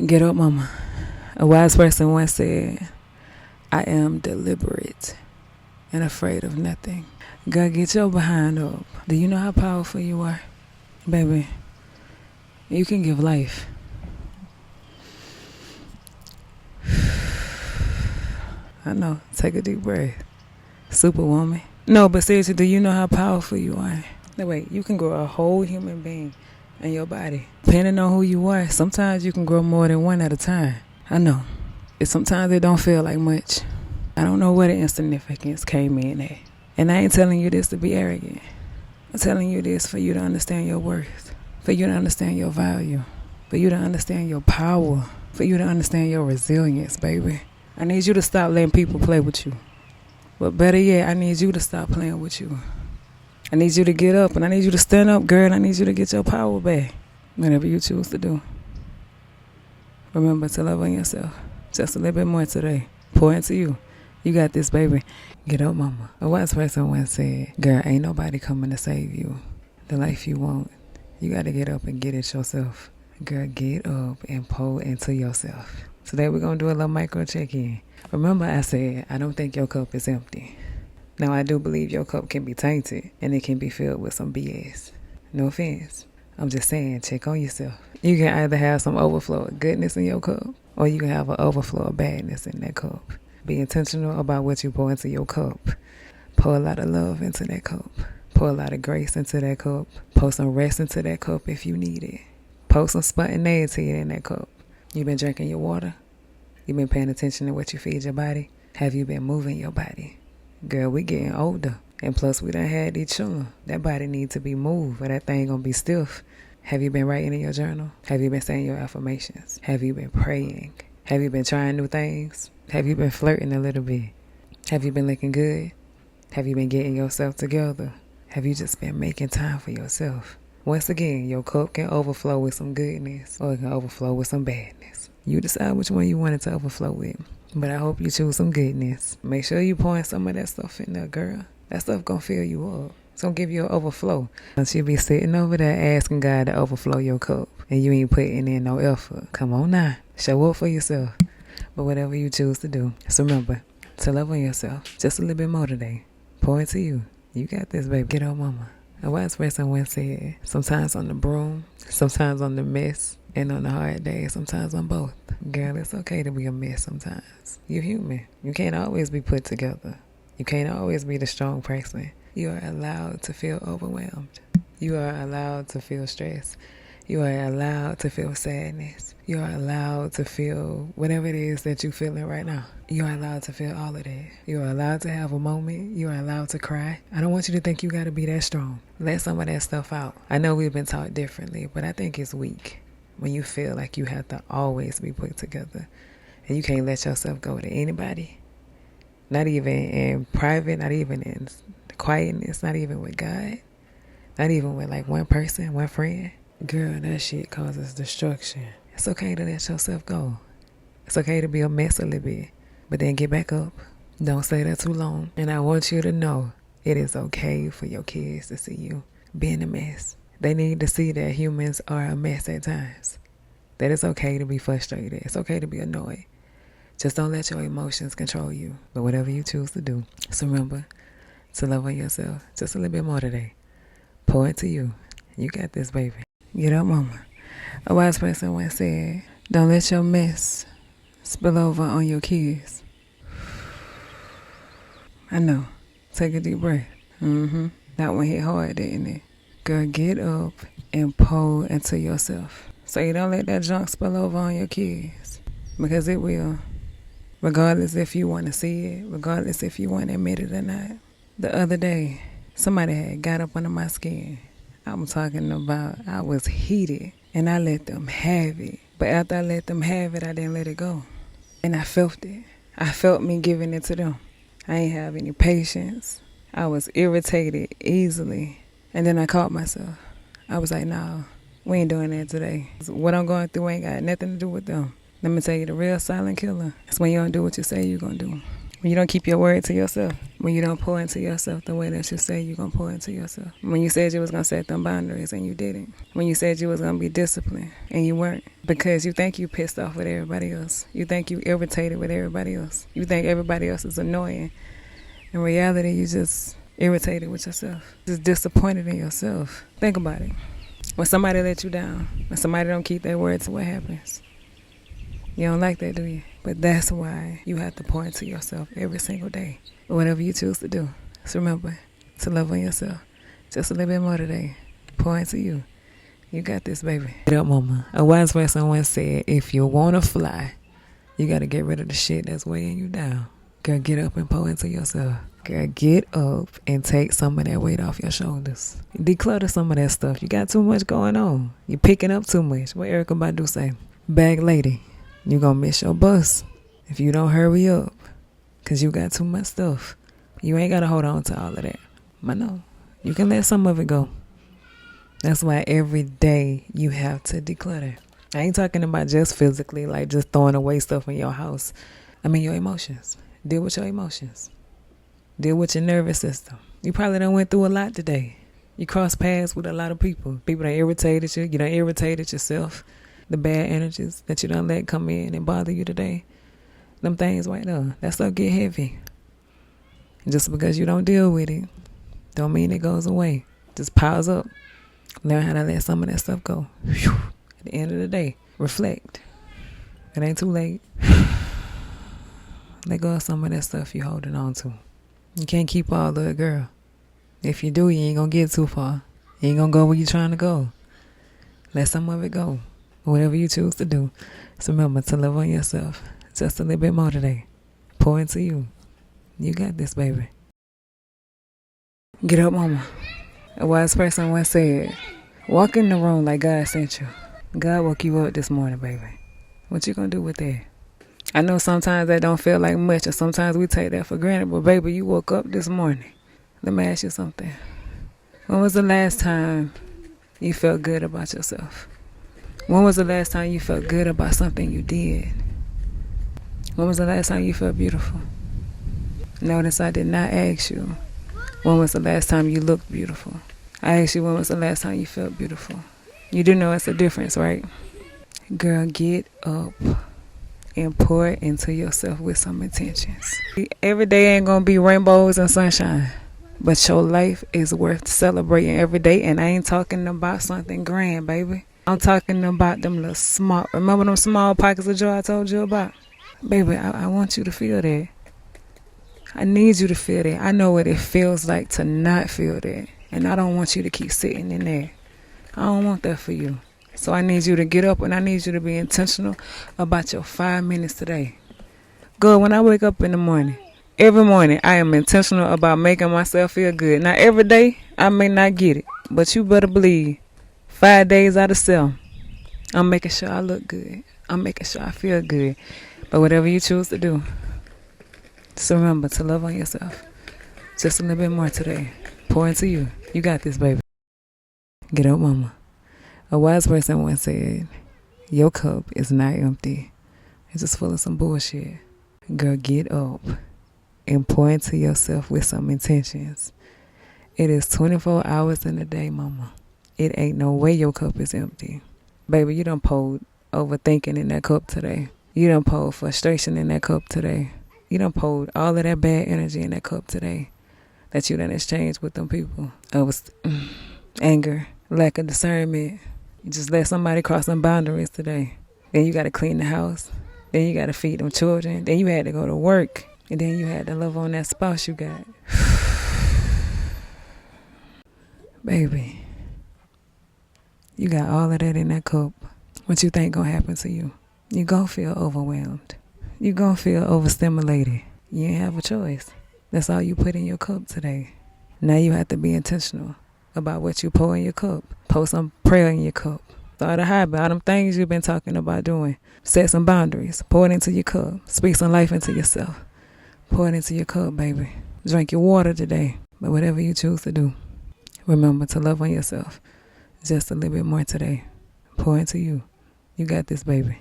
Get up, mama. A wise person once said, I am deliberate and afraid of nothing. God, get your behind up. Do you know how powerful you are? Baby, you can give life. I know. Take a deep breath. Superwoman. No, but seriously, do you know how powerful you are? No, wait, you can grow a whole human being in your body. Depending on who you are, sometimes you can grow more than one at a time. I know. Sometimes it don't feel like much. I don't know where the insignificance came in at. And I ain't telling you this to be arrogant. I'm telling you this for you to understand your worth, for you to understand your value, for you to understand your power, for you to understand your resilience, baby. I need you to stop letting people play with you. But better yet, I need you to stop playing with you. I need you to get up, and I need you to stand up, girl. I need you to get your power back. Whatever you choose to do. Remember to love on yourself. Just a little bit more today. Pour into you. You got this, baby. Get up, mama. A wise person once said, girl, ain't nobody coming to save you. The life you want, you got to get up and get it yourself. Girl, get up and pour into yourself. Today we're going to do a little micro check-in. Remember I said, I don't think your cup is empty. Now, I do believe your cup can be tainted and it can be filled with some BS. No offense. I'm just saying, check on yourself. You can either have some overflow of goodness in your cup or you can have an overflow of badness in that cup. Be intentional about what you pour into your cup. Pour a lot of love into that cup. Pour a lot of grace into that cup. Pour some rest into that cup if you need it. Pour some spontaneity in that cup. You been drinking your water? You been paying attention to what you feed your body? Have you been moving your body? Girl, we getting older. And plus, we done had these children. That body needs to be moved or that thing gonna be stiff. Have you been writing in your journal? Have you been saying your affirmations? Have you been praying? Have you been trying new things? Have you been flirting a little bit? Have you been looking good? Have you been getting yourself together? Have you just been making time for yourself? Once again, your cup can overflow with some goodness or it can overflow with some badness. You decide which one you want it to overflow with. But I hope you choose some goodness. Make sure you pouring some of that stuff in there, girl. That stuff gonna fill you up. It's gonna give you an overflow. Once you be sitting over there asking God to overflow your cup and you ain't putting in no effort. Come on now. Show up for yourself. But whatever you choose to do, just remember to love on yourself just a little bit more today. Pour into you. You got this, baby. Get on, mama. A wise person once said, sometimes on the broom, sometimes on the mess, and on the hard days, sometimes on both. Girl, it's okay to be a mess sometimes. You're human. You can't always be put together. You can't always be the strong person. You are allowed to feel overwhelmed. You are allowed to feel stress. You are allowed to feel sadness. You are allowed to feel whatever it is that you're feeling right now. You are allowed to feel all of that. You are allowed to have a moment. You are allowed to cry. I don't want you to think you got to be that strong. Let some of that stuff out. I know we've been taught differently, but I think it's weak when you feel like you have to always be put together and you can't let yourself go to anybody. Not even in private, not even in quietness, not even with God, not even with like one person, one friend. Girl, that shit causes destruction. It's okay to let yourself go. It's okay to be a mess a little bit, but then get back up. Don't stay there too long. And I want you to know it is okay for your kids to see you being a mess. They need to see that humans are a mess at times. That it's okay to be frustrated. It's okay to be annoyed. Just don't let your emotions control you. But whatever you choose to do, just remember to love on yourself just a little bit more today. Pour into you. You got this, baby. Get up, mama. A wise person once said, don't let your mess spill over on your kids. I know. Take a deep breath. That one hit hard, didn't it? Girl, get up and pour into yourself. So you don't let that junk spill over on your kids. Because it will. Regardless if you want to see it. Regardless if you want to admit it or not. The other day, somebody had got up under my skin. I'm talking about I was heated. And I let them have it. But after I let them have it, I didn't let it go. And I felt it. I felt me giving it to them. I ain't have any patience. I was irritated easily. And then I caught myself. I was like, no, we ain't doing that today. What I'm going through ain't got nothing to do with them. Let me tell you, the real silent killer is when you don't do what you say you're going to do. When you don't keep your word to yourself. When you don't pour into yourself the way that you say you're going to pour into yourself. When you said you was going to set them boundaries and you didn't. When you said you was going to be disciplined and you weren't. Because you think you pissed off with everybody else. You think you irritated with everybody else. You think everybody else is annoying. In reality, you just irritated with yourself. Just disappointed in yourself. Think about it. When somebody let you down, when somebody don't keep their words, what happens? You don't like that, do you? But that's why you have to pour into yourself every single day. Whatever you choose to do, just remember to love on yourself. Just a little bit more today. Pour into you. You got this, baby. Get up, mama. A wise person once said, if you want to fly, you got to get rid of the shit that's weighing you down. Girl, get up and pour into yourself. Girl, get up and take some of that weight off your shoulders. Declutter some of that stuff. You got too much going on. You're picking up too much. What Erykah Badu say? Bag lady, you're going to miss your bus if you don't hurry up. Because you got too much stuff. You ain't got to hold on to all of that. But no, you can let some of it go. That's why every day you have to declutter. I ain't talking about just physically, like just throwing away stuff in your house. I mean your emotions. Deal with your emotions. Deal with your nervous system. You probably done went through a lot today. You crossed paths with a lot of people. People that irritated you. You done irritated yourself. The bad energies that you done let come in and bother you today. Them things right there, that stuff get heavy. And just because you don't deal with it, don't mean it goes away. Just piles up. Learn how to let some of that stuff go. Whew. At the end of the day, reflect. It ain't too late. Let go of some of that stuff you're holding on to. You can't keep all of it, girl. If you do, you ain't gonna get too far. You ain't gonna go where you're trying to go. Let some of it go. Whatever you choose to do. So remember to love on yourself. Just a little bit more today. Pour into you. You got this, baby. Get up, mama. A wise person once said, walk in the room like God sent you. God woke you up this morning, baby. What you gonna do with that? I know sometimes that don't feel like much, or sometimes we take that for granted, but baby, you woke up this morning. Let me ask you something. When was the last time you felt good about yourself? When was the last time you felt good about something you did? When was the last time you felt beautiful? Notice I did not ask you, when was the last time you looked beautiful? I asked you, when was the last time you felt beautiful? You do know it's a difference, right? Girl, get up and pour into yourself with some intentions. Every day ain't gonna be rainbows and sunshine, but your life is worth celebrating every day. And I ain't talking about something grand, baby. I'm talking about them little small, remember them small pockets of joy I told you about? Baby, I want you to feel that. I need you to feel that. I know what it feels like to not feel that. And I don't want you to keep sitting in there. I don't want that for you. So I need you to get up and I need you to be intentional about your 5 minutes today. Good, when I wake up in the morning, every morning I am intentional about making myself feel good. Now every day I may not get it, but you better believe 5 days out of 7, I'm making sure I look good. I'm making sure I feel good. But whatever you choose to do, just remember to love on yourself. Just a little bit more today. Pour into you. You got this, baby. Get up, mama. A wise person once said, your cup is not empty. It's just full of some bullshit. Girl, get up and pour into yourself with some intentions. It is 24 hours in a day, mama. It ain't no way your cup is empty. Baby, you done poured overthinking in that cup today. You done poured frustration in that cup today. You done poured all of that bad energy in that cup today that you done exchanged with them people. It was anger, lack of discernment. You just let somebody cross some boundaries today. Then you got to clean the house. Then you got to feed them children. Then you had to go to work. And then you had to love on that spouse you got. Baby, you got all of that in that cup. What you think gonna happen to you? You gonna feel overwhelmed. You gonna feel overstimulated. You ain't have a choice. That's all you put in your cup today. Now you have to be intentional about what you pour in your cup. Pour some prayer in your cup. Start a habit. All them things you've been talking about doing. Set some boundaries. Pour it into your cup. Speak some life into yourself. Pour it into your cup, baby. Drink your water today. But whatever you choose to do, remember to love on yourself. Just a little bit more today. Pour into you. You got this, baby.